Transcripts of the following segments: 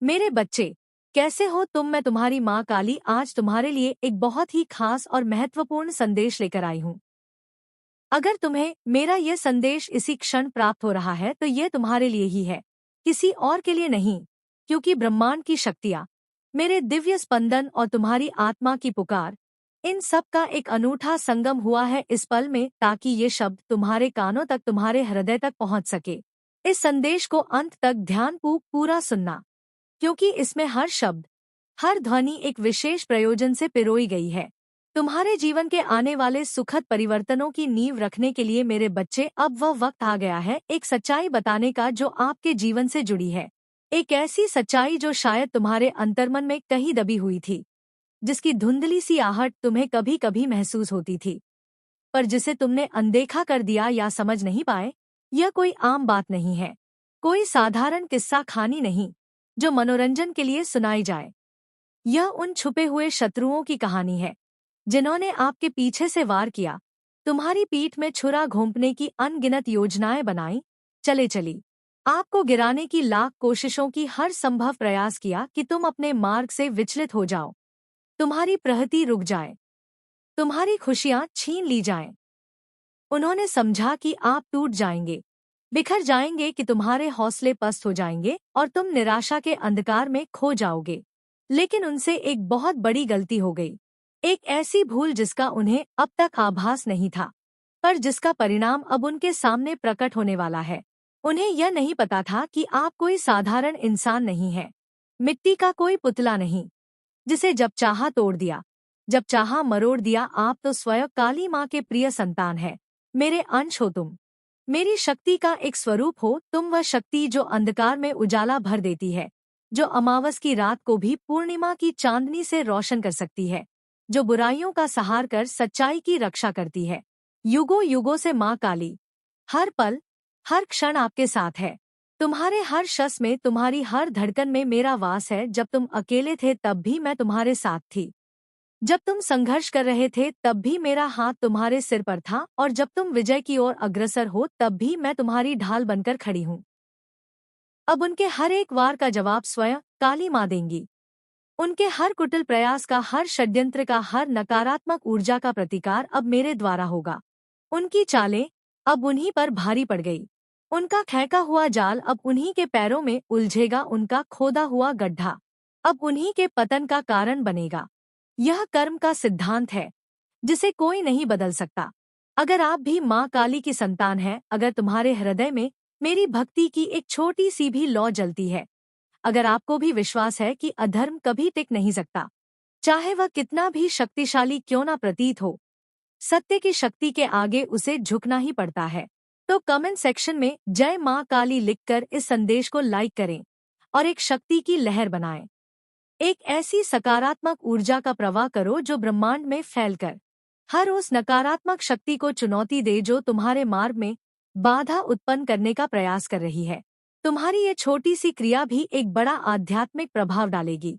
मेरे बच्चे, कैसे हो तुम? मैं तुम्हारी माँ काली आज तुम्हारे लिए एक बहुत ही खास और महत्वपूर्ण संदेश लेकर आई हूँ। अगर तुम्हें मेरा ये संदेश इसी क्षण प्राप्त हो रहा है तो ये तुम्हारे लिए ही है, किसी और के लिए नहीं। क्योंकि ब्रह्मांड की शक्तियाँ, मेरे दिव्य स्पंदन और तुम्हारी आत्मा की पुकार, इन सब का एक अनूठा संगम हुआ है इस पल में, ताकि ये शब्द तुम्हारे कानों तक, तुम्हारे हृदय तक पहुँच सके। इस संदेश को अंत तक ध्यानपूर्वक पूरा सुनना, क्योंकि इसमें हर शब्द, हर ध्वनि एक विशेष प्रयोजन से पिरोई गई है। तुम्हारे जीवन के आने वाले सुखद परिवर्तनों की नींव रखने के लिए मेरे बच्चे, अब वह वक्त आ गया है एक सच्चाई बताने का जो आपके जीवन से जुड़ी है। एक ऐसी सच्चाई जो शायद तुम्हारे अंतर्मन में कहीं दबी हुई थी, जिसकी धुंधली सी आहट तुम्हें कभी कभी महसूस होती थी, पर जिसे तुमने अनदेखा कर दिया या समझ नहीं पाए। यह कोई आम बात नहीं है, कोई साधारण किस्सा खानी नहीं जो मनोरंजन के लिए सुनाई जाए। यह उन छुपे हुए शत्रुओं की कहानी है जिन्होंने आपके पीछे से वार किया, तुम्हारी पीठ में छुरा घोंपने की अनगिनत योजनाएं बनाई, चले चली आपको गिराने की लाख कोशिशों की हर संभव प्रयास किया कि तुम अपने मार्ग से विचलित हो जाओ, तुम्हारी प्रगति रुक जाए, तुम्हारी खुशियां छीन ली जाएं। उन्होंने समझा कि आप टूट जाएंगे, बिखर जाएंगे, कि तुम्हारे हौसले पस्त हो जाएंगे और तुम निराशा के अंधकार में खो जाओगे। लेकिन उनसे एक बहुत बड़ी गलती हो गई, एक ऐसी भूल जिसका उन्हें अब तक आभास नहीं था, पर जिसका परिणाम अब उनके सामने प्रकट होने वाला है। उन्हें यह नहीं पता था कि आप कोई साधारण इंसान नहीं है, मिट्टी का कोई पुतला नहीं, जिसे जब चाहा तोड़ दिया, जब चाहा मरोड़ दिया। आप तो स्वयं काली माँ के प्रिय संतान है। मेरे अंश हो तुम, मेरी शक्ति का एक स्वरूप हो तुम, वह शक्ति जो अंधकार में उजाला भर देती है, जो अमावस की रात को भी पूर्णिमा की चांदनी से रोशन कर सकती है, जो बुराइयों का सहार कर सच्चाई की रक्षा करती है। युगों युगों से माँ काली हर पल, हर क्षण आपके साथ है। तुम्हारे हर श्वास में, तुम्हारी हर धड़कन में मेरा वास है। जब तुम अकेले थे तब भी मैं तुम्हारे साथ थी, जब तुम संघर्ष कर रहे थे तब भी मेरा हाथ तुम्हारे सिर पर था, और जब तुम विजय की ओर अग्रसर हो तब भी मैं तुम्हारी ढाल बनकर खड़ी हूँ। अब उनके हर एक वार का जवाब स्वयं काली माँ देंगी। उनके हर कुटिल प्रयास का, हर षड्यंत्र का, हर नकारात्मक ऊर्जा का प्रतिकार अब मेरे द्वारा होगा। उनकी चालें अब उन्हीं पर भारी पड़ गई, उनका खेंका हुआ जाल अब उन्हीं के पैरों में उलझेगा, उनका खोदा हुआ गड्ढा अब उन्हीं के पतन का कारण बनेगा। यह कर्म का सिद्धांत है जिसे कोई नहीं बदल सकता। अगर आप भी माँ काली की संतान हैं, अगर तुम्हारे हृदय में मेरी भक्ति की एक छोटी सी भी लौ जलती है, अगर आपको भी विश्वास है कि अधर्म कभी टिक नहीं सकता, चाहे वह कितना भी शक्तिशाली क्यों ना प्रतीत हो, सत्य की शक्ति के आगे उसे झुकना ही पड़ता है, तो कमेंट सेक्शन में जय माँ काली लिखकर इस संदेश को लाइक करें और एक शक्ति की लहर बनाएं। एक ऐसी सकारात्मक ऊर्जा का प्रवाह करो जो ब्रह्मांड में फैलकर हर उस नकारात्मक शक्ति को चुनौती दे जो तुम्हारे मार्ग में बाधा उत्पन्न करने का प्रयास कर रही है। तुम्हारी ये छोटी सी क्रिया भी एक बड़ा आध्यात्मिक प्रभाव डालेगी।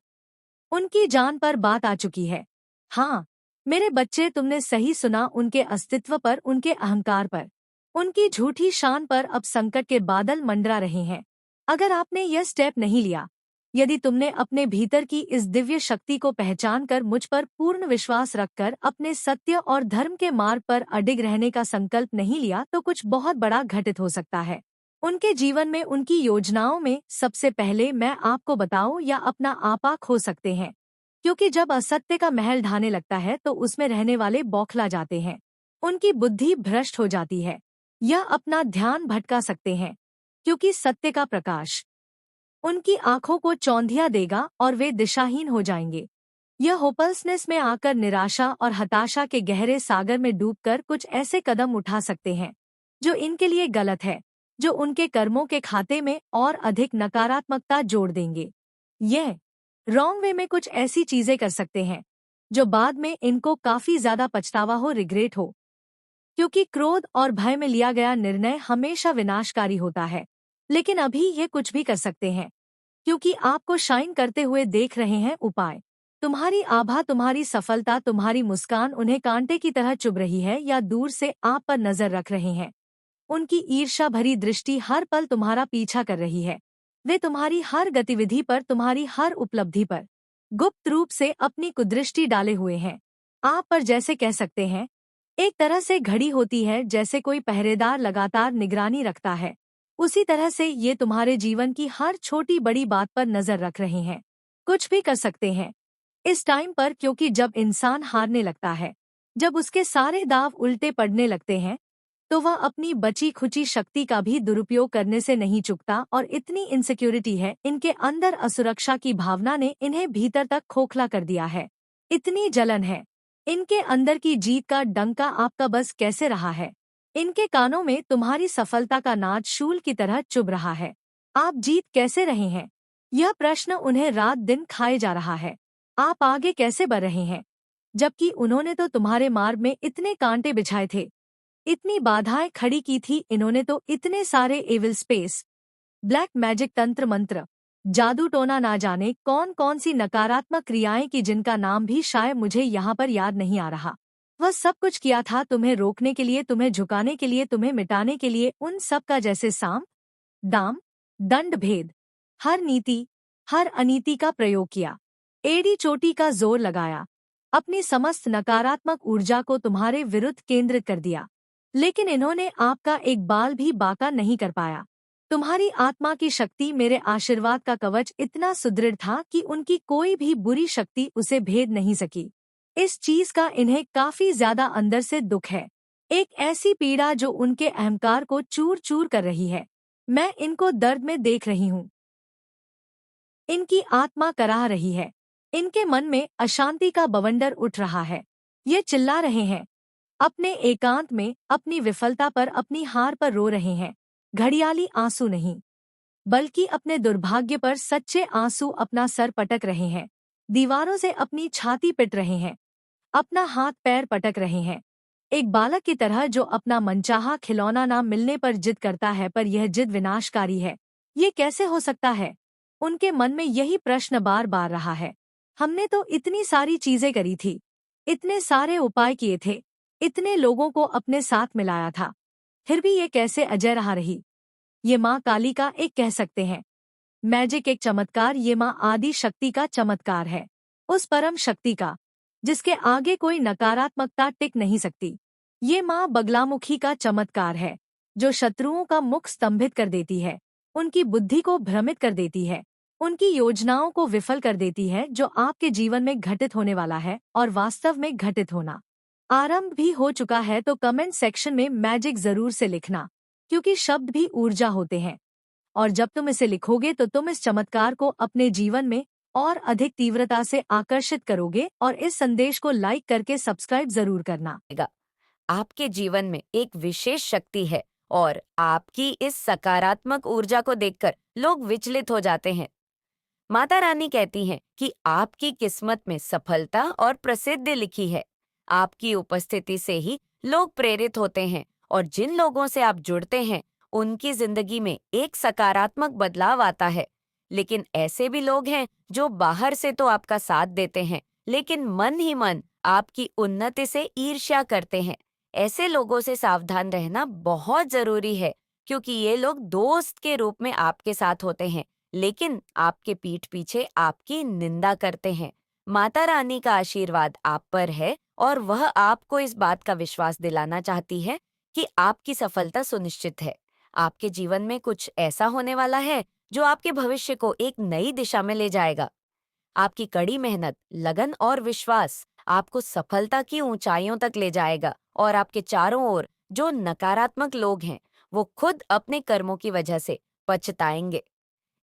उनकी जान पर बात आ चुकी है। हाँ मेरे बच्चे, तुमने सही सुना, उनके अस्तित्व पर, उनके अहंकार पर, उनकी झूठी शान पर अब संकट के बादल मंडरा रहे हैं। अगर आपने यह स्टेप नहीं लिया, यदि तुमने अपने भीतर की इस दिव्य शक्ति को पहचान कर मुझ पर पूर्ण विश्वास रखकर अपने सत्य और धर्म के मार्ग पर अडिग रहने का संकल्प नहीं लिया, तो कुछ बहुत बड़ा घटित हो सकता है। उनके जीवन में, उनकी योजनाओं में सबसे पहले मैं आपको बताऊं या अपना आपा खो सकते हैं, क्योंकि जब असत्य का महल ढाने लगता है तो उसमें रहने वाले बौखला जाते हैं, उनकी बुद्धि भ्रष्ट हो जाती है, यह अपना ध्यान भटका सकते हैं, क्योंकि सत्य का प्रकाश उनकी आंखों को चौंधिया देगा और वे दिशाहीन हो जाएंगे। यह होपलेसनेस में आकर निराशा और हताशा के गहरे सागर में डूबकर कुछ ऐसे कदम उठा सकते हैं जो इनके लिए गलत है, जो उनके कर्मों के खाते में और अधिक नकारात्मकता जोड़ देंगे। यह रॉन्ग वे में कुछ ऐसी चीजें कर सकते हैं जो बाद में इनको काफी ज्यादा पछतावा हो, रिग्रेट हो, क्योंकि क्रोध और भय में लिया गया निर्णय हमेशा विनाशकारी होता है। लेकिन अभी ये कुछ भी कर सकते हैं, क्योंकि आपको शाइन करते हुए देख रहे हैं उपाय। तुम्हारी आभा, तुम्हारी सफलता, तुम्हारी मुस्कान उन्हें कांटे की तरह चुभ रही है या दूर से आप पर नजर रख रहे हैं। उनकी ईर्ष्या भरी दृष्टि हर पल तुम्हारा पीछा कर रही है, वे तुम्हारी हर गतिविधि पर, तुम्हारी हर उपलब्धि पर गुप्त रूप से अपनी कुदृष्टि डाले हुए हैं। आप पर जैसे कह सकते हैं, एक तरह से घड़ी होती है, जैसे कोई पहरेदार लगातार निगरानी रखता है, उसी तरह से ये तुम्हारे जीवन की हर छोटी बड़ी बात पर नजर रख रहे हैं। कुछ भी कर सकते हैं इस टाइम पर, क्योंकि जब इंसान हारने लगता है, जब उसके सारे दाव उल्टे पड़ने लगते हैं, तो वह अपनी बची खुची शक्ति का भी दुरुपयोग करने से नहीं चूकता। और इतनी इनसिक्योरिटी है इनके अंदर, असुरक्षा की भावना ने इन्हें भीतर तक खोखला कर दिया है। इतनी जलन है इनके अंदर की जीत का डंका आपका बस कैसे रहा है। इनके कानों में तुम्हारी सफलता का नाद शूल की तरह चुभ रहा है। आप जीत कैसे रहे हैं, यह प्रश्न उन्हें रात दिन खाए जा रहा है। आप आगे कैसे बढ़ रहे हैं, जबकि उन्होंने तो तुम्हारे मार्ग में इतने कांटे बिछाए थे, इतनी बाधाएं खड़ी की थी। इन्होंने तो इतने सारे एविल स्पेस, ब्लैक मैजिक, तंत्र मंत्र, जादू टोना, ना जाने कौन कौन सी नकारात्मक क्रियाएं की, जिनका नाम भी शायद मुझे यहाँ पर याद नहीं आ रहा। वह सब कुछ किया था तुम्हें रोकने के लिए, तुम्हें झुकाने के लिए, तुम्हें मिटाने के लिए। उन सब का जैसे साम दाम दंड भेद, हर नीति हर अनीति का प्रयोग किया, एड़ी चोटी का जोर लगाया, अपनी समस्त नकारात्मक ऊर्जा को तुम्हारे विरुद्ध केंद्रित कर दिया। लेकिन इन्होंने आपका एक बाल भी बांका नहीं कर पाया। तुम्हारी आत्मा की शक्ति, मेरे आशीर्वाद का कवच इतना सुदृढ़ था कि उनकी कोई भी बुरी शक्ति उसे भेद नहीं सकी। इस चीज का इन्हें काफी ज्यादा अंदर से दुख है, एक ऐसी पीड़ा जो उनके अहंकार को चूर चूर कर रही है। मैं इनको दर्द में देख रही हूँ, इनकी आत्मा कराह रही है, इनके मन में अशांति का बवंडर उठ रहा है। ये चिल्ला रहे हैं, अपने एकांत में अपनी विफलता पर, अपनी हार पर रो रहे हैं। घड़ियाली आंसू नहीं, बल्कि अपने दुर्भाग्य पर सच्चे आंसू अपना सर पटक रहे हैं, दीवारों से अपनी छाती पिट रहे हैं, अपना हाथ पैर पटक रहे हैं। एक बालक की तरह जो अपना मनचाहा खिलौना ना मिलने पर जिद करता है, पर यह जिद विनाशकारी है। ये कैसे हो सकता है? उनके मन में यही प्रश्न बार बार रहा है। हमने तो इतनी सारी चीजें करी थी, इतने सारे उपाय किए थे, इतने लोगों को अपने साथ मिलाया था, फिर भी ये कैसे अजय रहा रही? ये माँ काली का एक, कह सकते हैं, मैजिक, एक चमत्कार। ये माँ आदि शक्ति का चमत्कार है, उस परम शक्ति का जिसके आगे कोई नकारात्मकता टिक नहीं सकती। ये माँ बगलामुखी का चमत्कार है, जो शत्रुओं का मुख स्तंभित कर देती है, उनकी बुद्धि को भ्रमित कर देती है, उनकी योजनाओं को विफल कर देती है। जो आपके जीवन में घटित होने वाला है और वास्तव में घटित होना आरंभ भी हो चुका है, तो कमेंट सेक्शन में मैजिक जरूर से लिखना, क्योंकि शब्द भी ऊर्जा होते हैं। और जब तुम इसे लिखोगे तो तुम इस चमत्कार को अपने जीवन में और अधिक तीव्रता से आकर्षित करोगे। और इस संदेश को लाइक करके सब्सक्राइब जरूर करना। आपके जीवन में एक विशेष शक्ति है और आपकी इस सकारात्मक ऊर्जा को देखकर लोग विचलित हो जाते हैं। माता रानी कहती हैं कि आपकी किस्मत में सफलता और प्रसिद्धि लिखी है। आपकी उपस्थिति से ही लोग प्रेरित होते हैं और जिन लोगों से आप जुड़ते हैं उनकी जिंदगी में एक सकारात्मक बदलाव आता है। लेकिन ऐसे भी लोग हैं जो बाहर से तो आपका साथ देते हैं, लेकिन मन ही मन आपकी उन्नति से ईर्ष्या करते हैं। ऐसे लोगों से सावधान रहना बहुत जरूरी है, क्योंकि ये लोग दोस्त के रूप में आपके साथ होते हैं, लेकिन आपके पीठ पीछे आपकी निंदा करते हैं। माता रानी का आशीर्वाद आप पर है और वह आपको इस बात का विश्वास दिलाना चाहती है कि आपकी सफलता सुनिश्चित है। आपके जीवन में कुछ ऐसा होने वाला है जो आपके भविष्य को एक नई दिशा में ले जाएगा। आपकी कड़ी मेहनत, लगन और विश्वास आपको सफलता की ऊंचाइयों तक ले जाएगा और आपके चारों ओर जो नकारात्मक लोग हैं वो खुद अपने कर्मों की वजह से पछताएंगे।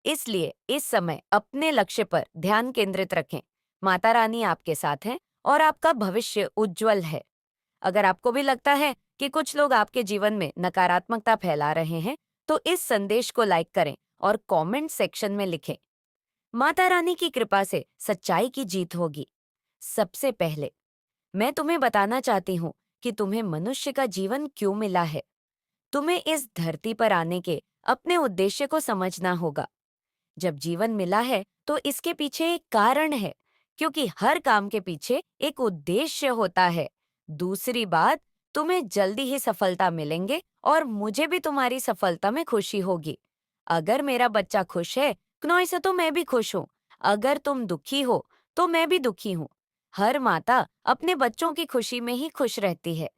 इसलिए इस समय अपने लक्ष्य पर ध्यान केंद्रित रखें। माता रानी आपके साथ हैं और आपका भविष्य उज्जवल है। अगर आपको भी लगता है कि कुछ लोग आपके जीवन में नकारात्मकता फैला रहे हैं, तो इस संदेश को लाइक करें और कमेंट सेक्शन में लिखें, माता रानी की कृपा से सच्चाई की जीत होगी। सबसे पहले मैं तुम्हें बताना चाहती हूँ कि तुम्हें मनुष्य का जीवन क्यों मिला है। तुम्हें इस धरती पर आने के अपने उद्देश्य को समझना होगा। जब जीवन मिला है तो इसके पीछे एक कारण है, क्योंकि हर काम के पीछे एक उद्देश्य होता है। दूसरी बात, तुम्हें जल्दी ही सफलता मिलेंगे और मुझे भी तुम्हारी सफलता में खुशी होगी। अगर मेरा बच्चा खुश है, क्नॉइस, तो मैं भी खुश हूँ। अगर तुम दुखी हो, तो मैं भी दुखी हूँ। हर माता अपने बच्चों की खुशी में ही खुश रहती है।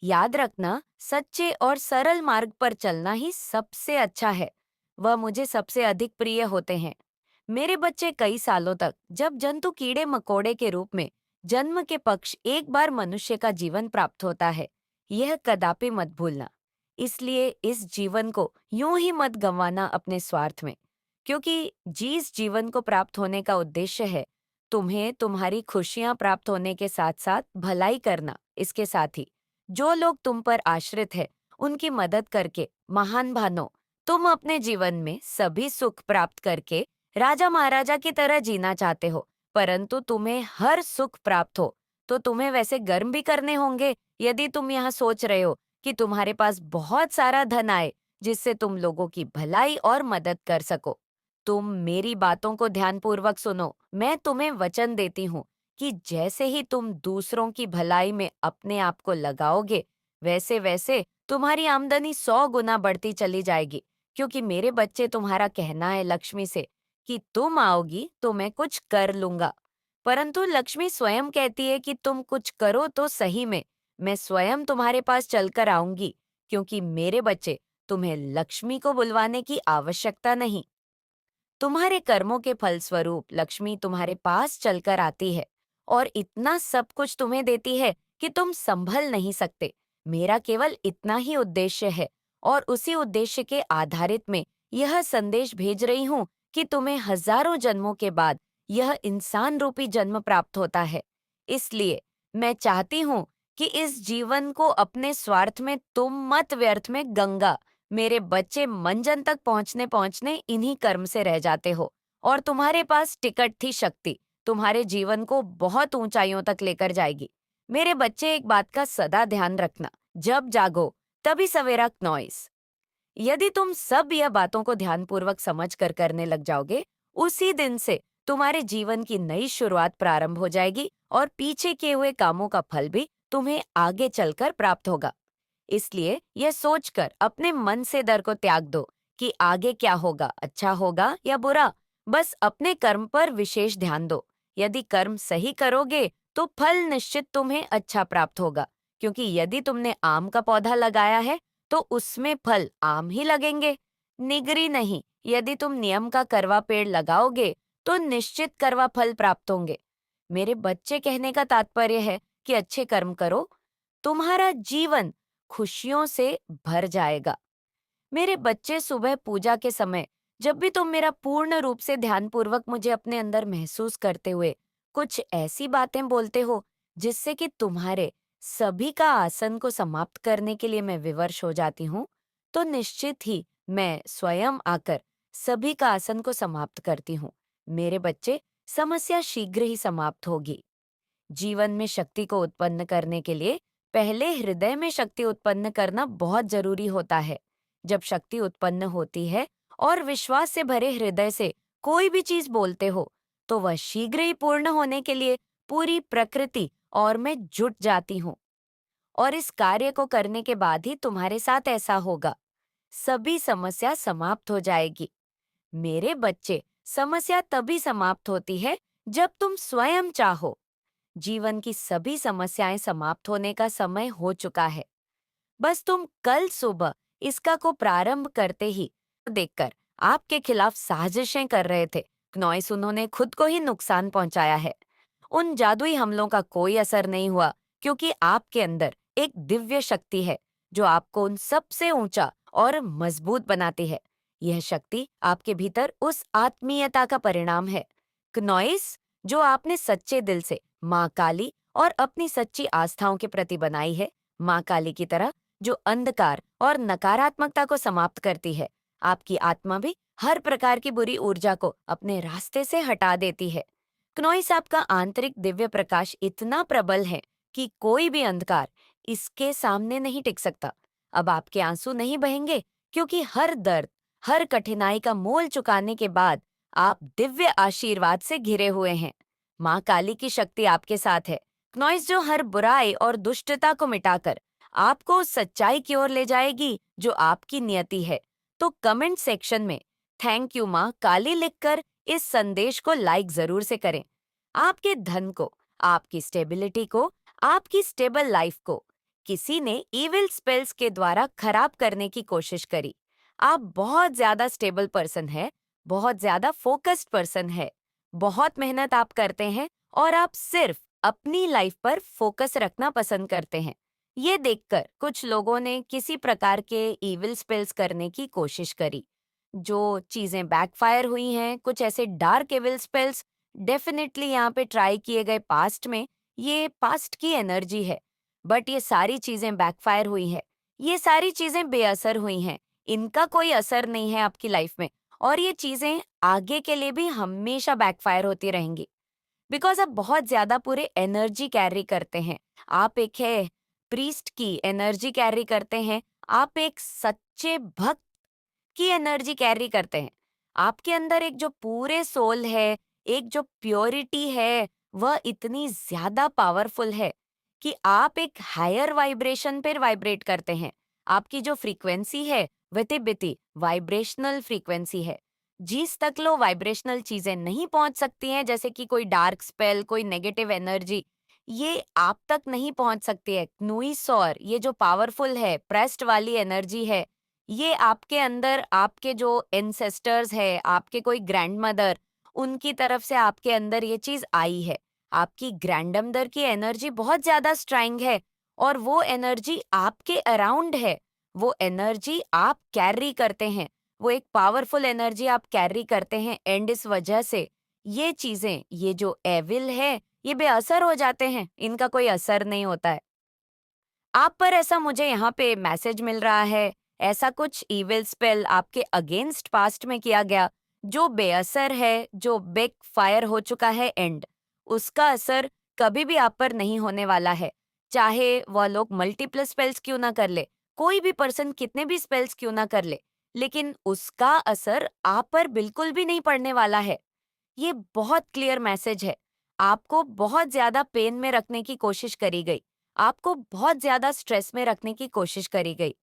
याद रखना, सच्चे और सरल मार्ग पर चलना ही सबसे अच्छा है। वह मुझे सबसे अधिक प्रिय होते हैं। मेरे बच्चे कई सालों तक जब जंतु कीड़े मकोड़े के रूप में जन्म के पक्ष एक बार मनुष्य का जीवन प्राप्त होता है, यह कदापि मत भूलना। इसलिए इस जीवन को यूं ही मत गंवाना अपने स्वार्थ में, क्योंकि जिस जीवन को प्राप्त होने का उद्देश्य है तुम्हें तुम्हारी खुशियां प्राप्त होने के साथ साथ भलाई करना, इसके साथ ही जो लोग तुम पर आश्रित है उनकी मदद करके महान बनो। तुम अपने जीवन में सभी सुख प्राप्त करके राजा महाराजा की तरह जीना चाहते हो, परंतु तुम्हें हर सुख प्राप्त हो तो तुम्हें वैसे कर्म भी करने होंगे। यदि तुम यहाँ सोच रहे हो कि तुम्हारे पास बहुत सारा धन आए जिससे तुम लोगों की भलाई और मदद कर सको, तुम मेरी बातों को ध्यानपूर्वक सुनो। मैं तुम्हें वचन देती हूँ कि जैसे ही तुम दूसरों की भलाई में अपने आप को लगाओगे, वैसे वैसे तुम्हारी आमदनी 100 गुना बढ़ती चली जाएगी। क्योंकि मेरे बच्चे, तुम्हारा कहना है लक्ष्मी से कि तुम आओगी तो मैं कुछ कर लूंगा, परंतु लक्ष्मी स्वयं कहती है कि तुम कुछ करो तो सही में, मैं स्वयं तुम्हारे पास चलकर आऊंगी। क्योंकि मेरे बच्चे, तुम्हें लक्ष्मी को बुलवाने की आवश्यकता नहीं। तुम्हारे कर्मों के फलस्वरूप लक्ष्मी तुम्हारे पास चलकर आती है और इतना सब कुछ तुम्हें देती है कि तुम संभल नहीं सकते। मेरा केवल इतना ही उद्देश्य है और उसी उद्देश्य के आधारित में यह संदेश भेज रही हूँ कि तुम्हें हजारों जन्मों के बाद यह इंसान रूपी जन्म प्राप्त होता है। इसलिए मैं चाहती हूँ कि इस जीवन को अपने स्वार्थ में तुम मत व्यर्थ में गंगा। मेरे बच्चे, मंजन तक पहुंचने पहुंचने इन्हीं कर्म से रह जाते हो और तुम्हारे पास टिकट थी शक्ति, तुम्हारे जीवन को बहुत ऊंचाइयों तक लेकर जाएगी। मेरे बच्चे, एक बात का सदा ध्यान रखना, जब जागो तभी सवेरा नॉइस। यदि तुम सब यह बातों को ध्यानपूर्वक समझ कर करने लग जाओगे, उसी दिन से तुम्हारे जीवन की नई शुरुआत प्रारंभ हो जाएगी और पीछे किए हुए कामों का फल भी तुम्हें आगे चलकर प्राप्त होगा। इसलिए यह सोचकर अपने मन से डर को त्याग दो कि आगे क्या होगा, अच्छा होगा या बुरा। बस अपने कर्म पर विशेष ध्यान दो। यदि कर्म सही करोगे तो फल निश्चित तुम्हें अच्छा प्राप्त होगा। क्योंकि यदि तुमने आम का पौधा लगाया है तो उसमें फल आम ही लगेंगे, निगरी नहीं। यदि तुम नियम का करवा पेड़ लगाओगे तो निश्चित करवा फल प्राप्त होंगे। मेरे बच्चे, कहने का तात्पर्य है कि अच्छे कर्म करो, तुम्हारा जीवन खुशियों से भर जाएगा। मेरे बच्चे, सुबह पूजा के समय जब भी तुम मेरा पूर्ण रूप से ध्यानपूर्वक मुझे अपने अंदर महसूस करते हुए कुछ ऐसी बातें बोलते हो जिससे कि तुम्हारे सभी का आसन को समाप्त करने के लिए मैं विवश हो जाती हूँ, तो निश्चित ही मैं स्वयं आकर सभी का आसन को समाप्त करती हूँ। मेरे बच्चे, समस्या शीघ्र ही समाप्त होगी। जीवन में शक्ति को उत्पन्न करने के लिए पहले हृदय में शक्ति उत्पन्न करना बहुत जरूरी होता है। जब शक्ति उत्पन्न होती है और विश्वास से भरे हृदय से कोई भी चीज बोलते हो, तो वह शीघ्र ही पूर्ण होने के लिए पूरी प्रकृति और मैं जुट जाती हूँ। और इस कार्य को करने के बाद ही तुम्हारे साथ ऐसा होगा। सभी समस्या समाप्त हो जाएगी। मेरे बच्चे, समस्या तभी समाप्त होती है जब तुम स्वयं चाहो। जीवन की सभी समस्याएं समाप्त होने का समय हो चुका है। बस तुम कल सुबह इसका को प्रारंभ करते ही देखकर आपके खिलाफ साजिशें कर रहे थे, नॉइस, उन्होंने खुद को ही नुकसान पहुंचाया है। उन जादुई हमलों का कोई असर नहीं हुआ, क्योंकि आपके अंदर एक दिव्य शक्ति है जो आपको उन सबसे ऊंचा और मजबूत बनाती है। यह शक्ति आपके भीतर उस आत्मीयता का परिणाम है, क्नॉइस, जो आपने सच्चे दिल से माँ काली और अपनी सच्ची आस्थाओं के प्रति बनाई है। माँ काली की तरह जो अंधकार और नकारात्मकता को समाप्त करती है, आपकी आत्मा भी हर प्रकार की बुरी ऊर्जा को अपने रास्ते से हटा देती है। क्नॉइस, आपका आंतरिक दिव्य प्रकाश इतना प्रबल है कि कोई भी अंधकार इसके सामने नहीं टिक सकता। अब आपके आंसू नहीं बहेंगे, क्योंकि हर दर्द, हर कठिनाई का मोल चुकाने के बाद आप दिव्य आशीर्वाद से घिरे हुए हैं। माँ काली की शक्ति आपके साथ है, क्नॉइस, जो हर बुराई और दुष्टता को मिटाकर आपको उस सच्चाई की ओर ले जाएगी जो आपकी नियति है। तो कमेंट सेक्शन में थैंक यू माँ काली लिखकर इस संदेश को लाइक जरूर से करें। आपके धन को, आपकी स्टेबिलिटी को, आपकी स्टेबल लाइफ को किसी ने इविल स्पेल्स के द्वारा खराब करने की कोशिश करी। आप बहुत ज्यादा स्टेबल पर्सन है, बहुत ज्यादा फोकस्ड पर्सन है, बहुत मेहनत आप करते हैं और आप सिर्फ अपनी लाइफ पर फोकस रखना पसंद करते हैं। ये देखकर कुछ लोगों ने किसी प्रकार के इविल स्पेल्स करने की कोशिश करी। जो चीजें बैकफायर हुई हैं, कुछ ऐसे डार्क इविल स्पेल्स डेफिनेटली यहाँ पे ट्राई किए गए पास्ट में, ये पास्ट की एनर्जी है। बट ये सारी चीजें बैकफायर हुई है, ये सारी चीजें बेअसर हुई हैं, इनका कोई असर नहीं है आपकी लाइफ में और ये चीजें आगे के लिए भी हमेशा बैकफायर होती रहेंगी। बिकॉज आप बहुत ज्यादा पूरे एनर्जी कैरी करते हैं। आप एक है प्रीस्ट की एनर्जी कैरी करते हैं, आप एक सच्चे भक्त की एनर्जी कैरी करते हैं। आपके अंदर एक जो पूरे सोल है, एक जो प्योरिटी है, वह इतनी ज्यादा पावरफुल है कि आप एक हायर वाइब्रेशन पर वाइब्रेट करते हैं। आपकी जो फ्रीक्वेंसी है वह तिब्बती वाइब्रेशनल फ्रीक्वेंसी है। जिस तक लो वाइब्रेशनल चीजें नहीं पहुंच सकती हैं, जैसे कि कोई डार्क स्पेल, कोई नेगेटिव एनर्जी, ये आप तक नहीं पहुंच सकती है। क्नुइसॉर, ये जो पावरफुल है, प्रेस्ट वाली एनर्जी है, ये आपके अंदर आपके जो एंसेस्टर्स है, आपके कोई ग्रैंड मदर, उनकी तरफ से आपके अंदर ये चीज आई है। आपकी ग्रैंडमदर की एनर्जी बहुत ज्यादा स्ट्रांग है और वो एनर्जी आपके अराउंड है। वो एनर्जी आप कैरी करते हैं, वो एक पावरफुल एनर्जी आप कैरी करते हैं एंड इस वजह से ये चीजें, ये जो एविल है, ये बेअसर हो जाते हैं, इनका कोई असर नहीं होता है। आप पर ऐसा मुझे यहाँ पे मैसेज मिल रहा है, ऐसा कुछ इविल स्पेल आपके अगेंस्ट पास्ट में किया गया, जो बेअसर है, जो बैक फायर हो चुका है एंड उसका असर कभी भी आप पर नहीं होने वाला है। चाहे वह लोग मल्टीपल स्पेल्स क्यों ना कर ले, कोई भी पर्सन कितने भी स्पेल्स क्यों ना कर ले, लेकिन उसका असर आप पर बिल्कुल भी नहीं पड़ने वाला है। ये बहुत क्लियर मैसेज है। आपको बहुत ज्यादा पेन में रखने की कोशिश करी गई, आपको बहुत ज्यादा स्ट्रेस में रखने की कोशिश करी गई।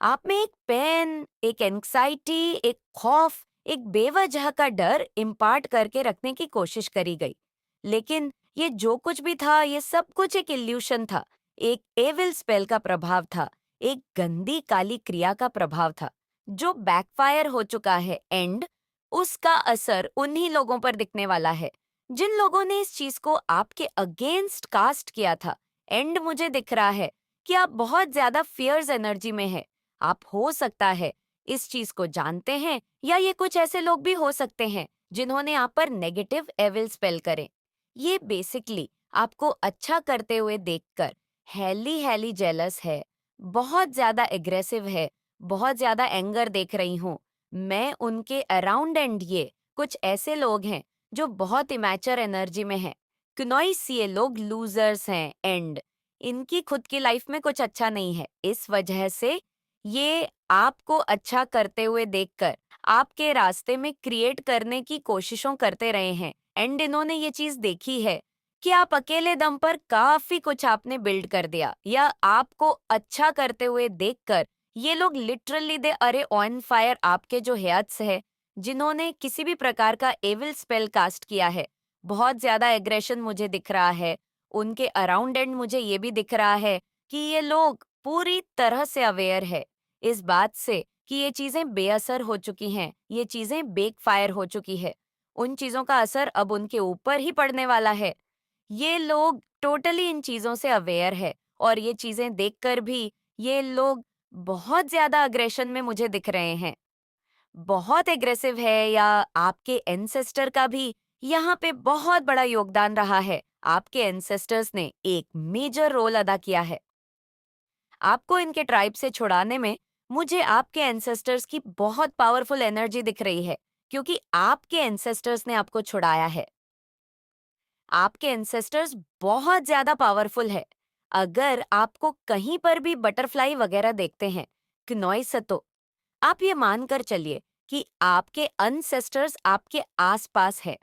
आप में एक पेन, एक एंग्जाइटी, एक खौफ, एक बेवजह का डर इम्पार्ट करके रखने की कोशिश करी गई। लेकिन ये जो कुछ भी था, ये सब कुछ एक इल्यूशन था, एक एविल स्पेल का प्रभाव था, एक गंदी काली क्रिया का प्रभाव था, जो बैकफायर हो चुका है एंड उसका असर उन्हीं लोगों पर दिखने वाला है जिन लोगों ने इस चीज को आपके अगेंस्ट कास्ट किया था। एंड मुझे दिख रहा है कि आप बहुत ज्यादा फियर्स एनर्जी में है। आप हो सकता है इस चीज को जानते हैं, या ये कुछ ऐसे लोग भी हो सकते हैं जिन्होंने आप पर नेगेटिव एविल स्पेल करे। ये बेसिकली आपको अच्छा करते हुए देखकर हैली हैली जेलस है, बहुत ज्यादा एग्रेसिव है, बहुत ज्यादा एंगर देख रही हूँ। मैं उनके अराउंड एंड ये कुछ ऐसे लोग हैं जो बहुत इमैच्योर एनर्जी में हैं। क्नोइस, ये लोग लूजर्स हैं एंड इनकी खुद की लाइफ में कुछ अच्छा नहीं है। इस वजह से ये आपको अच्छा करते हुए देखकर आपके रास्ते में क्रिएट करने की कोशिशों करते रहे हैं एंड इन्होंने ये चीज देखी है कि आप अकेले दम पर काफी कुछ आपने बिल्ड कर दिया, या आपको अच्छा करते हुए देखकर ये लोग लिटरली दे अरे ऑन फायर आपके जो हेयर्स है, जिन्होंने किसी भी प्रकार का एविल स्पेल कास्ट किया है। बहुत ज्यादा एग्रेशन मुझे दिख रहा है उनके अराउंड एंड मुझे ये भी दिख रहा है कि ये लोग पूरी तरह से अवेयर है इस बात से कि ये चीजें बेअसर हो चुकी हैं, ये चीजें बेक फायर हो चुकी है। उन चीजों का असर अब उनके ऊपर ही पड़ने वाला है। ये लोग टोटली इन चीजों से अवेयर है और ये चीजें देखकर भी ये लोग बहुत ज्यादा अग्रेशन में मुझे दिख रहे हैं, बहुत एग्रेसिव है, या आपके एंसेस्टर का भी यहाँ पे बहुत बड़ा योगदान रहा है। आपके एंसेस्टर्स ने एक मेजर रोल अदा किया है आपको इनके ट्राइब से छुड़ाने में। मुझे आपके एंसेस्टर्स की बहुत पावरफुल एनर्जी दिख रही है क्योंकि आपके एंसेस्टर्स ने आपको छुड़ाया है। आपके एंसेस्टर्स बहुत ज्यादा पावरफुल है। अगर आपको कहीं पर भी बटरफ्लाई वगैरह देखते हैं, क्नोइसतो, आप ये मानकर चलिए कि आपके अनसेस्टर्स आपके आसपास है।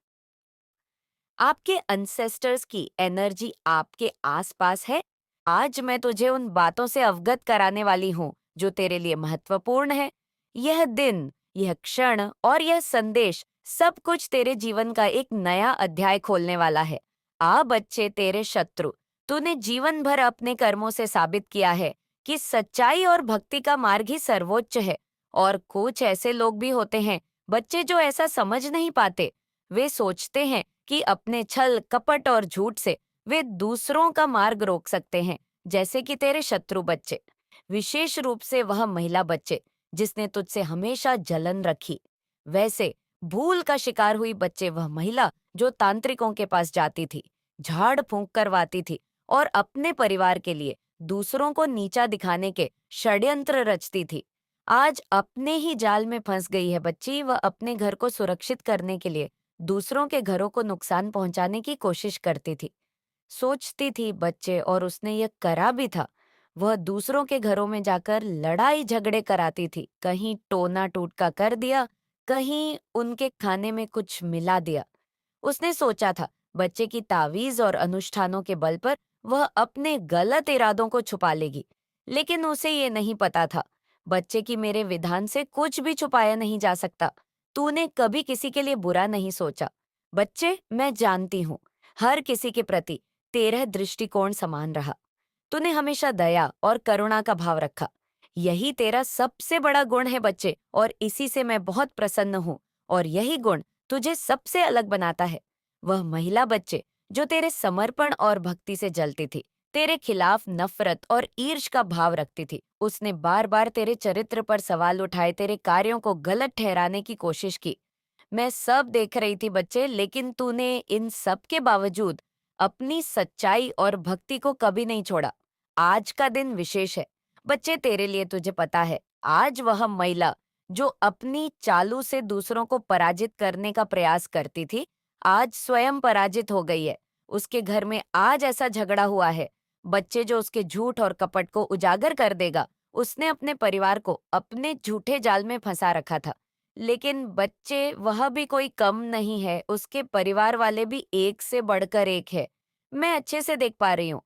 आपके अनसेस्टर्स की एनर्जी आपके आसपास है। आज मैं तुझे उन बातों से अवगत कराने वाली हूँ जो तेरे लिए महत्वपूर्ण है। यह दिन, यह क्षण और यह संदेश सब कुछ तेरे जीवन का एक नया अध्याय खोलने वाला है। बच्चे, तेरे शत्रु, तूने जीवन भर अपने कर्मों से साबित किया है कि सच्चाई और भक्ति का मार्ग ही सर्वोच्च है। और कुछ ऐसे लोग भी होते हैं बच्चे जो ऐसा समझ नहीं पाते। वे सोचते हैं कि अपने छल, कपट और झूठ से वे दूसरों का मार्ग रोक सकते हैं, जैसे कि तेरे शत्रु बच्चे, विशेष रूप से वह महिला बच्चे जिसने तुझसे हमेशा जलन रखी। वैसे भूल का शिकार हुई बच्चे वह महिला जो तांत्रिकों के पास जाती थी, झाड़ फूंक करवाती थी और अपने परिवार के लिए दूसरों को नीचा दिखाने के षड्यंत्र रचती थी। आज अपने ही जाल में फंस गई है बच्ची। वह अपने घर को सुरक्षित करने के लिए दूसरों के घरों को नुकसान पहुंचाने की कोशिश करती थी। सोचती थी बच्चे, और उसने ये करा भी था। वह दूसरों के घरों में जाकर लड़ाई झगड़े कराती थी, कहीं टोना टूटका कर दिया, कहीं उनके खाने में कुछ मिला दिया। उसने सोचा था बच्चे की तावीज और अनुष्ठानों के बल पर वह अपने गलत इरादों को छुपा लेगी, लेकिन उसे ये नहीं पता था बच्चे की मेरे विधान से कुछ भी छुपाया नहीं जा सकता। तूने कभी किसी के लिए बुरा नहीं सोचा। बच्चे, मैं जानती हूँ हर किसी के प्रति तेरा दृष्टिकोण समान रहा। तूने हमेशा दया और करुणा का भाव रखा। यही तेरा सबसे बड़ा गुण है बच्चे, और इसी से मैं बहुत प्रसन्न हूँ। और यही गुण तुझे सबसे अलग बनाता है। वह महिला बच्चे जो तेरे समर्पण और भक्ति से जलती थी, तेरे खिलाफ नफरत और ईर्ष का भाव रखती थी। उसने बार बार तेरे चरित्र पर सवाल उठाए, तेरे कार्यों को गलत ठहराने की कोशिश की। मैं सब देख रही थी बच्चे, लेकिन तूने इन सब के बावजूद अपनी सच्चाई और भक्ति को कभी नहीं छोड़ा। आज का दिन विशेष है बच्चे तेरे लिए। तुझे पता है, आज वह महिला जो अपनी चालू से दूसरों को पराजित करने का प्रयास करती थी, आज स्वयं पराजित हो गई है। उसके घर में आज ऐसा झगड़ा हुआ है बच्चे जो उसके झूठ और कपट को उजागर कर देगा। उसने अपने परिवार को अपने झूठे जाल में फंसा रखा था, लेकिन बच्चे वह भी कोई कम नहीं है। उसके परिवार वाले भी एक से बढ़कर एक है। मैं अच्छे से देख पा रही हूँ।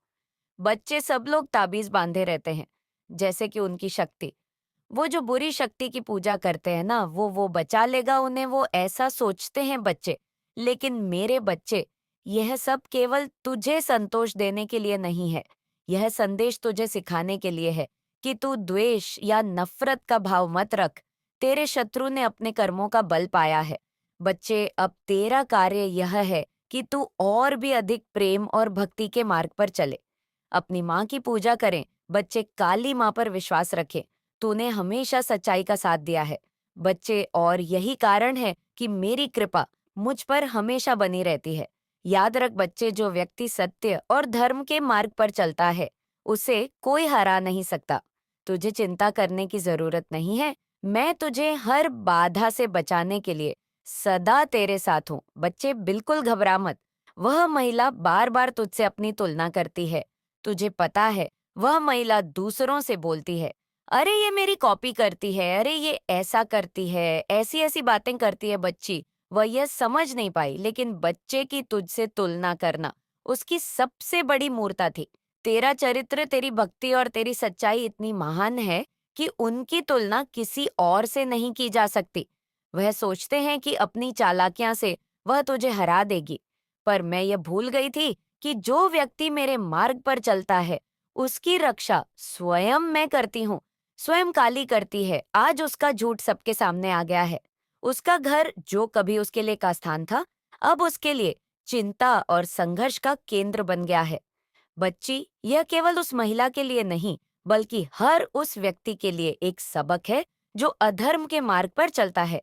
बच्चे सब लोग ताबीज बांधे रहते हैं, जैसे कि उनकी शक्ति, वो जो बुरी शक्ति की पूजा करते हैं ना, वो बचा लेगा उन्हें, वो ऐसा सोचते हैं बच्चे। लेकिन मेरे बच्चे, यह सब केवल तुझे संतोष देने के लिए नहीं है। यह संदेश तुझे सिखाने के लिए है कि तू द्वेष या नफरत का भाव मत रख। तेरे शत्रु ने अपने कर्मों का बल पाया है। बच्चे, अब तेरा कार्य यह है कि तू और भी अधिक प्रेम और भक्ति के मार्ग पर चले। अपनी माँ की पूजा करें बच्चे, काली माँ पर विश्वास रखें। तूने हमेशा सच्चाई का साथ दिया है बच्चे, और यही कारण है कि मेरी कृपा मुझ पर हमेशा बनी रहती है। याद रख बच्चे, जो व्यक्ति सत्य और धर्म के मार्ग पर चलता है उसे कोई हरा नहीं सकता। तुझे चिंता करने की जरूरत नहीं है। मैं तुझे हर बाधा से बचाने के लिए सदा तेरे साथ हूँ। बच्चे, बिल्कुल घबरा मत। वह महिला बार बार तुझसे अपनी तुलना करती है। तुझे पता है, वह महिला दूसरों से बोलती है, अरे ये मेरी कॉपी करती है, अरे ये ऐसा करती है, ऐसी ऐसी बातें करती है बच्ची। वह यह समझ नहीं पाई, लेकिन बच्चे की तुझसे तुलना करना उसकी सबसे बड़ी मूर्ता थी। तेरा चरित्र, तेरी भक्ति और तेरी सच्चाई इतनी महान है कि उनकी तुलना किसी और से नहीं की जा सकती। वह सोचते हैं कि अपनी चालाकियां से वह तुझे हरा देगी, पर मैं ये भूल गई थी कि जो व्यक्ति मेरे मार्ग पर चलता है उसकी रक्षा स्वयं मैं करती हूँ, स्वयं काली करती है। आज उसका झूठ सबके सामने आ गया है। उसका घर, जो कभी उसके लिए का स्थान था, अब उसके लिए चिंता और संघर्ष का केंद्र बन गया है। बच्ची, यह केवल उस महिला के लिए नहीं, बल्कि हर उस व्यक्ति के लिए एक सबक है जो अधर्म के मार्ग पर चलता है।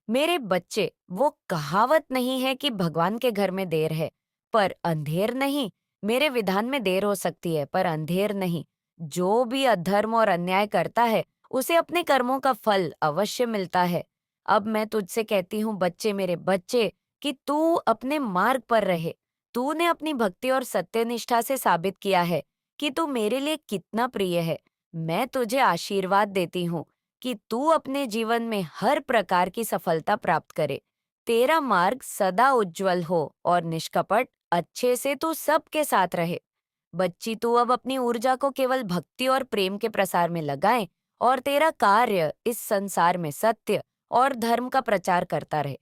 मेरे बच्चे, वो कहावत नहीं है कि भगवान के घर में देर है पर अंधेर नहीं। मेरे विधान में देर हो सकती है पर अंधेर नहीं। जो भी अधर्म और अन्याय करता है उसे अपने कर्मों का फल अवश्य मिलता है। अब मैं तुझसे कहती हूँ बच्चे, मेरे बच्चे, कि तू अपने मार्ग पर रहे। तूने अपनी भक्ति और सत्यनिष्ठा से साबित किया है कि तू मेरे लिए कितना प्रिय है। मैं तुझे आशीर्वाद देती हूँ कि तू अपने जीवन में हर प्रकार की सफलता प्राप्त करे। तेरा मार्ग सदा उज्जवल हो और निष्कपट अच्छे से तू सबके साथ रहे। बच्ची, तू अब अपनी ऊर्जा को केवल भक्ति और प्रेम के प्रसार में लगाए, और तेरा कार्य इस संसार में सत्य और धर्म का प्रचार करता रहे।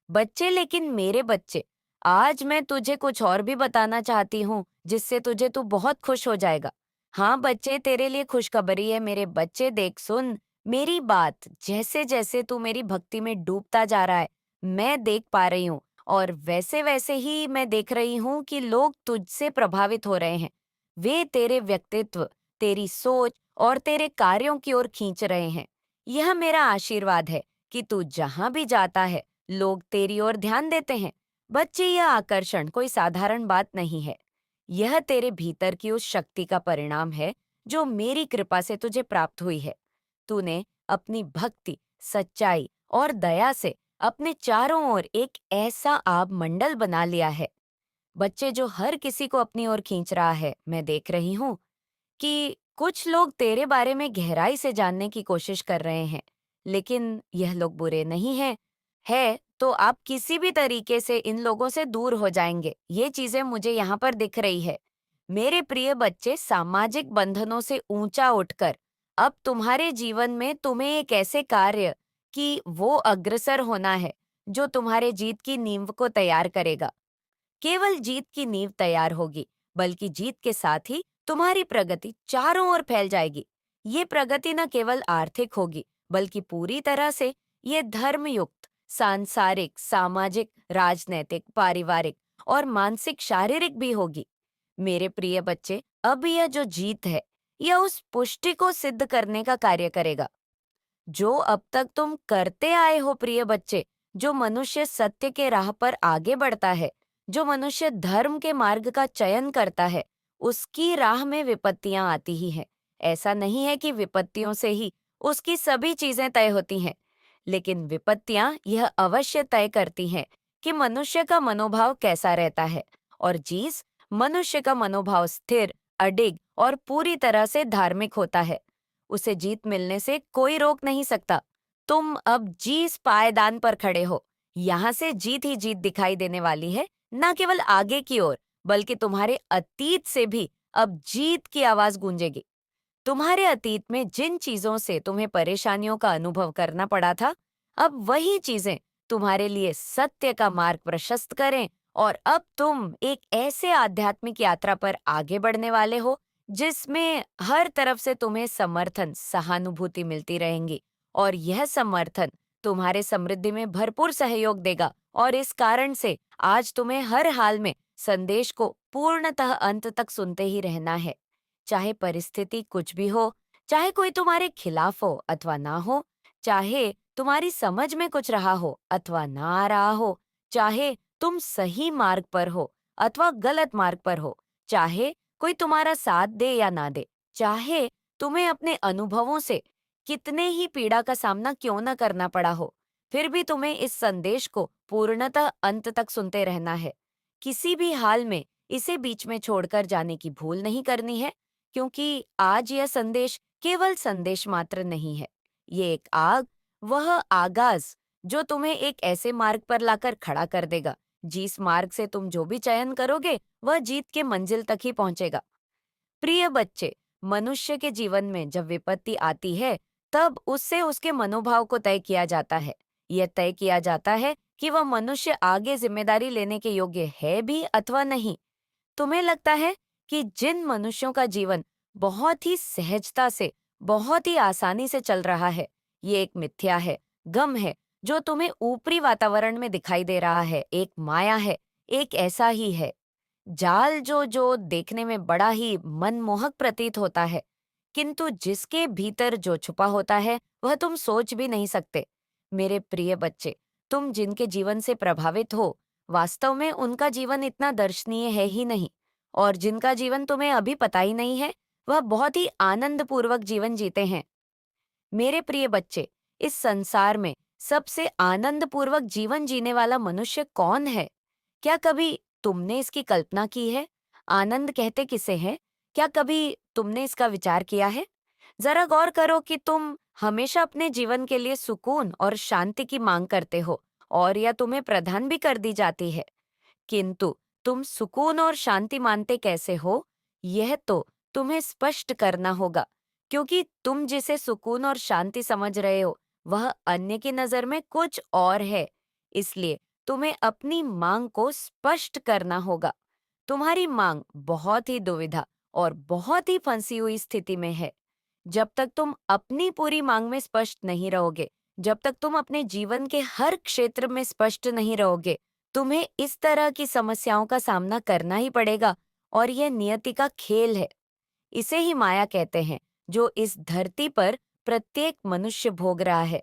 बच्चे, लेकिन मेरे बच्चे, आज मैं तुझे कुछ और भी बताना चाहती हूँ जिससे तू बहुत खुश हो जाएगा। हाँ बच्चे, तेरे लिए खुशखबरी है मेरे बच्चे, देख सुन मेरी बात। जैसे जैसे तू मेरी भक्ति में डूबता जा रहा है, मैं देख पा रही हूँ, और वैसे वैसे ही मैं देख रही हूँ कि लोग तुझसे प्रभावित हो रहे हैं। वे तेरे व्यक्तित्व, तेरी सोच और तेरे कार्यों की ओर खींच रहे हैं। यह मेरा आशीर्वाद है कि तू जहां भी जाता है, लोग तेरी ओर ध्यान देते हैं। बच्चे, यह आकर्षण कोई साधारण बात नहीं है। यह तेरे भीतर की उस शक्ति का परिणाम है जो मेरी कृपा से तुझे प्राप्त हुई है। तूने अपनी भक्ति, सच्चाई और दया से अपने चारों ओर एक ऐसा आभ मंडल बना लिया है, बच्चे, जो हर किसी को अपनी ओर खींच रहा है। मैं देख रही हूँ कि कुछ लोग तेरे बारे में गहराई से जानने की कोशिश कर रहे हैं, लेकिन यह लोग बुरे नहीं हैं। है तो आप किसी भी तरीके से इन लोगों से दूर हो जाएंगे। ये चीजें मुझे यहाँ पर दिख रही है। मेरे प्रिय बच्चे, सामाजिक बंधनों से ऊंचा उठकर अब तुम्हारे जीवन में तुम्हें एक ऐसे कार्य कि वो अग्रसर होना है जो तुम्हारे जीत की नींव को तैयार करेगा। केवल जीत की नींव तैयार होगी, बल्कि जीत के साथ ही तुम्हारी प्रगति चारों ओर फैल जाएगी। ये प्रगति न केवल आर्थिक होगी, बल्कि पूरी तरह से ये धर्मयुक्त, सांसारिक, सामाजिक, राजनैतिक, पारिवारिक और मानसिक, शारीरिक भी होगी। मेरे प्रिय बच्चे, अब यह जो जीत है, यह उस पुष्टि को सिद्ध करने का कार्य करेगा जो अब तक तुम करते आए हो। प्रिय बच्चे, जो मनुष्य सत्य के राह पर आगे बढ़ता है, जो मनुष्य धर्म के मार्ग का चयन करता है, उसकी राह में विपत्तियां आती ही हैं। ऐसा नहीं है कि विपत्तियों से ही उसकी सभी चीजें तय होती हैं, लेकिन विपत्तियां यह अवश्य तय करती हैं कि मनुष्य का मनोभाव कैसा रहता है। और जिस मनुष्य का मनोभाव स्थिर, अडिग और पूरी तरह से धार्मिक होता है, उसे जीत मिलने से कोई रोक नहीं सकता। तुम अब जिस पायदान पर खड़े हो, यहाँ से जीत ही जीत दिखाई देने वाली है, न केवल आगे की ओर, बल्कि तुम्हारे अतीत से भी अब जीत की आवाज गूंजेगी। तुम्हारे अतीत में जिन चीजों से तुम्हें परेशानियों का अनुभव करना पड़ा था, अब वही चीजें तुम्हारे लिए सत्य का मार्ग प्रशस्त करें, और अब तुम एक ऐसे आध्यात्मिक यात्रा पर आगे बढ़ने वाले हो जिसमें हर तरफ से तुम्हें समर्थन, सहानुभूति मिलती रहेंगी, और यह समर्थन तुम्हारे समृद्धि में भरपूर सहयोग देगा। और इस कारण से आज तुम्हें हर हाल में संदेश को पूर्णतः अंत तक सुनते ही रहना है। चाहे परिस्थिति कुछ भी हो, चाहे कोई तुम्हारे खिलाफ हो अथवा ना हो, चाहे तुम्हारी समझ में कुछ रहा हो अथवा ना आ रहा हो, चाहे तुम सही मार्ग पर हो अथवा गलत मार्ग पर हो, चाहे कोई तुम्हारा साथ दे या ना दे, चाहे तुम्हें अपने अनुभवों से कितने ही पीड़ा का सामना क्यों न करना पड़ा हो, फिर भी तुम्हें इस संदेश को पूर्णतः अंत तक सुनते रहना है। किसी भी हाल में इसे बीच में छोड़कर जाने की भूल नहीं करनी है, क्योंकि आज यह संदेश केवल संदेश मात्र नहीं है। ये एक आग, वह आगाज जो तुम्हें एक ऐसे मार्ग पर लाकर खड़ा कर देगा जिस मार्ग से तुम जो भी चयन करोगे वह जीत के मंजिल तक ही पहुंचेगा। प्रिय बच्चे, मनुष्य के जीवन में जब विपत्ति आती है, तब उससे उसके मनोभाव को तय किया जाता है। यह तय किया जाता है कि वह मनुष्य आगे जिम्मेदारी लेने के योग्य है भी अथवा नहीं। तुम्हें लगता है कि जिन मनुष्यों का जीवन बहुत ही सहजता से, बहुत ही आसानी से चल रहा है, ये एक मिथ्या है, गम है जो तुम्हें ऊपरी वातावरण में दिखाई दे रहा है, एक माया है, एक ऐसा ही है जाल जो जो देखने में बड़ा ही मनमोहक प्रतीत होता है, किंतु जिसके भीतर जो छुपा होता है वह तुम सोच भी नहीं सकते। मेरे प्रिय बच्चे, तुम जिनके जीवन से प्रभावित हो, वास्तव में उनका जीवन इतना दर्शनीय है ही नहीं, और जिनका जीवन तुम्हें अभी पता ही नहीं है, वह बहुत ही आनंदपूर्वक जीवन जीते हैं। मेरे प्रिय बच्चे, इस संसार में सबसे आनंदपूर्वक जीवन जीने वाला मनुष्य कौन है? क्या कभी तुमने इसकी कल्पना की है? आनंद कहते किसे हैं? क्या कभी तुमने इसका विचार किया है? जरा गौर करो कि तुम हमेशा अपने जीवन के लिए सुकून और शांति की मांग करते हो, और यह तुम्हें प्रदान भी कर दी जाती है। किंतु तुम सुकून और शांति मानते कैसे हो, यह तो तुम्हें स्पष्ट करना होगा, क्योंकि तुम जिसे सुकून और शांति समझ रहे हो, वह अन्य की नजर में कुछ और है। इसलिए तुम्हें अपनी मांग को स्पष्ट करना होगा। तुम्हारी मांग बहुत ही दुविधा और बहुत ही फंसी हुई स्थिति में है। जब तक तुम अपनी पूरी मांग में स्पष्ट नहीं रहोगे, जब तक तुम अपने जीवन के हर क्षेत्र में स्पष्ट नहीं रहोगे, तुम्हें इस तरह की समस्याओं का सामना करना ही पड़ेगा। और यह नियति का खेल है। इसे ही माया कहते हैं, जो इस धरती पर प्रत्येक मनुष्य भोग रहा है।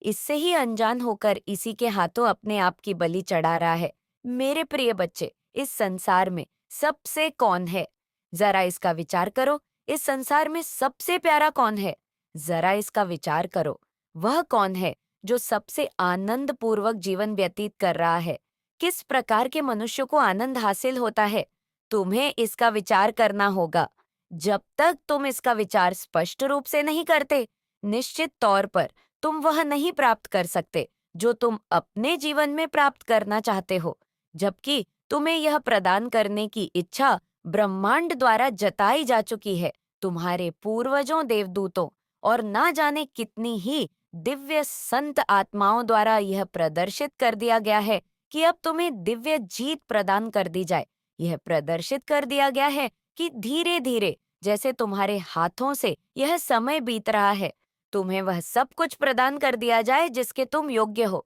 इससे ही अनजान होकर इसी के हाथों अपने आप की बलि चढ़ा रहा है। मेरे प्रिय बच्चे, इस संसार में सबसे कौन है? जरा इसका विचार करो। इस संसार में सबसे प्यारा कौन है? जरा इसका विचार करो। वह कौन है जो सबसे आनंद पूर्वक जीवन व्यतीत कर रहा है? किस प्रकार के मनुष्य को आनंद हासिल होता है? तुम्हें इसका विचार करना होगा। जब तक तुम इसका विचार स्पष्ट रूप से नहीं करते, निश्चित तौर पर तुम वह नहीं प्राप्त कर सकते जो तुम अपने जीवन में प्राप्त करना चाहते हो। जबकि तुम्हें यह प्रदान करने की इच्छा ब्रह्मांड द्वारा जताई जा चुकी है, तुम्हारे पूर्वजों देवदूतों और ना जाने कितनी ही दिव्य संत आत्माओं द्वारा यह प्रदर्शित कर दिया गया है कि अब तुम्हें दिव्य जीत प्रदान कर दी जाए। यह प्रदर्शित कर दिया गया है कि धीरे धीरे जैसे तुम्हारे हाथों से यह समय बीत रहा है, तुम्हें वह सब कुछ प्रदान कर दिया जाए जिसके तुम योग्य हो।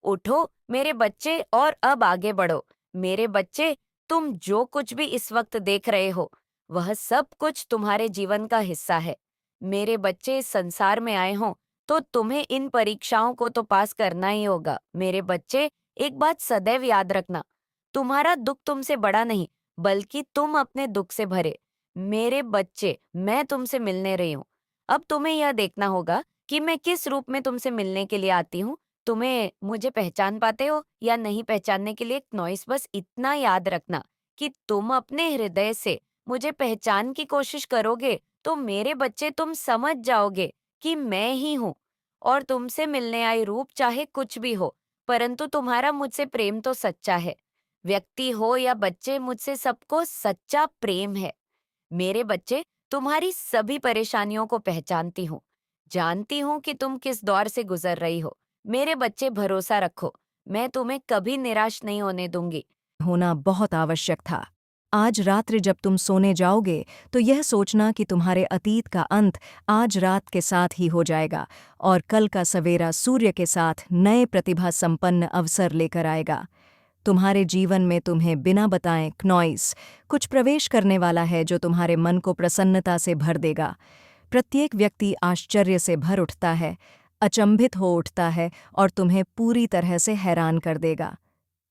उठो मेरे बच्चे और अब आगे बढ़ो। मेरे बच्चे, तुम जो कुछ भी इस वक्त देख रहे हो, वह सब कुछ तुम्हारे जीवन का हिस्सा है। मेरे बच्चे, इस संसार में आए हों तो तुम्हें इन परीक्षाओं को तो पास करना ही होगा। मेरे बच्चे, एक बात सदैव याद रखना, तुम्हारा दुख तुमसे बड़ा नहीं, बल्कि तुम अपने दुख से भरे। मेरे बच्चे, मैं तुमसे मिलने रही हूँ। अब तुम्हें यह देखना होगा कि मैं किस रूप में तुमसे मिलने के लिए आती हूँ। तुम्हें मुझे पहचान पाते हो या नहीं पहचानने के लिए नॉइस बस इतना याद रखना कि तुम अपने हृदय से मुझे पहचान की कोशिश करोगे तो मेरे बच्चे, तुम समझ जाओगे कि मैं ही हूँ। और तुमसे मिलने आई रूप चाहे कुछ भी हो, परंतु तुम्हारा मुझसे प्रेम तो सच्चा है। व्यक्ति हो या बच्चे, मुझसे सबको सच्चा प्रेम है। मेरे बच्चे, तुम्हारी सभी परेशानियों को पहचानती हूँ, जानती हूँ कि तुम किस दौर से गुजर रही हो। मेरे बच्चे, भरोसा रखो, मैं तुम्हें कभी निराश नहीं होने दूंगी। होना बहुत आवश्यक था। आज रात्रि जब तुम सोने जाओगे तो यह सोचना कि तुम्हारे अतीत का अंत आज रात के साथ ही हो जाएगा और कल का सवेरा सूर्य के साथ नए प्रतिभा संपन्न अवसर लेकर आएगा। तुम्हारे जीवन में तुम्हें बिना बताए क्नॉइस कुछ प्रवेश करने वाला है जो तुम्हारे मन को प्रसन्नता से भर देगा। प्रत्येक व्यक्ति आश्चर्य से भर उठता है, अचंभित हो उठता है और तुम्हें पूरी तरह से हैरान कर देगा।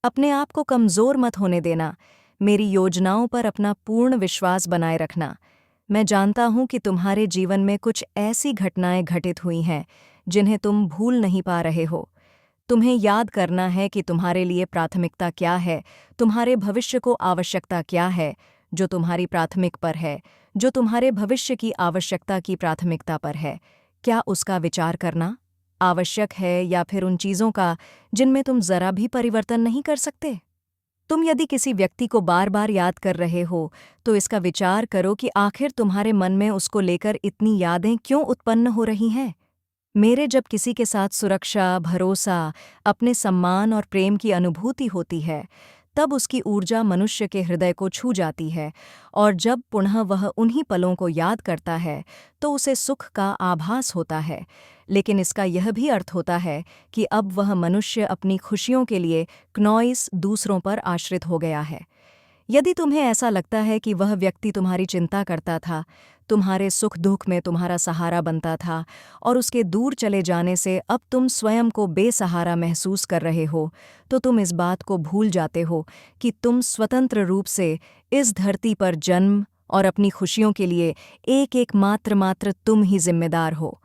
अपने आप को कमज़ोर मत होने देना। मेरी योजनाओं पर अपना पूर्ण विश्वास बनाए रखना। मैं जानता हूं कि तुम्हारे जीवन में कुछ ऐसी घटनाएं घटित हुई हैं जिन्हें तुम भूल नहीं पा रहे हो। तुम्हें याद करना है कि तुम्हारे लिए प्राथमिकता क्या है, तुम्हारे भविष्य को आवश्यकता क्या है, जो तुम्हारी प्राथमिक पर है, जो तुम्हारे भविष्य की आवश्यकता की प्राथमिकता पर है। क्या उसका विचार करना आवश्यक है या फिर उन चीज़ों का जिनमें तुम जरा भी परिवर्तन नहीं कर सकते? तुम यदि किसी व्यक्ति को बार बार याद कर रहे हो तो इसका विचार करो कि आखिर तुम्हारे मन में उसको लेकर इतनी यादें क्यों उत्पन्न हो रही हैं। मेरे जब किसी के साथ सुरक्षा, भरोसा, अपने सम्मान और प्रेम की अनुभूति होती है, तब उसकी ऊर्जा मनुष्य के हृदय को छू जाती है और जब पुनः वह उन्हीं पलों को याद करता है तो उसे सुख का आभास होता है। लेकिन इसका यह भी अर्थ होता है कि अब वह मनुष्य अपनी खुशियों के लिए क्नॉइस दूसरों पर आश्रित हो गया है। यदि तुम्हें ऐसा लगता है कि वह व्यक्ति तुम्हारी चिंता करता था, तुम्हारे सुख दुख में तुम्हारा सहारा बनता था और उसके दूर चले जाने से अब तुम स्वयं को बेसहारा महसूस कर रहे हो, तो तुम इस बात को भूल जाते हो कि तुम स्वतंत्र रूप से इस धरती पर जन्म और अपनी खुशियों के लिए एक एक मात्र तुम ही जिम्मेदार हो।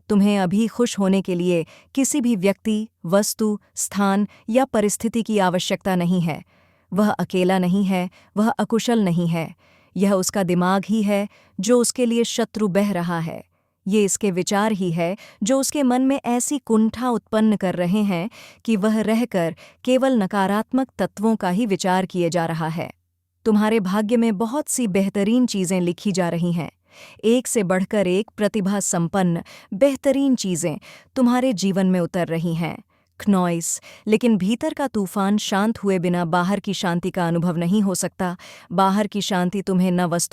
तुम्हें अभी खुश होने के लिए किसी भी व्यक्ति, वस्तु, स्थान या परिस्थिति की आवश्यकता नहीं है। वह अकेला नहीं है, वह अकुशल नहीं है। यह उसका दिमाग ही है जो उसके लिए शत्रु बह रहा है। ये इसके विचार ही है जो उसके मन में ऐसी कुंठा उत्पन्न कर रहे हैं कि वह रहकर केवल नकारात्मक तत्वों का ही विचार किए जा रहा है। तुम्हारे भाग्य में बहुत सी बेहतरीन चीज़ें लिखी जा रही हैं। एक से बढ़कर एक प्रतिभा संपन्न बेहतरीन चीजें तुम्हारे जीवन में उतर रही हैं। खनौइस, लेकिन भीतर का तूफान शांत हुए बिना बाहर की शांति का अनुभव नहीं हो सकता। बाहर की शांति तुम्हें न वस्तु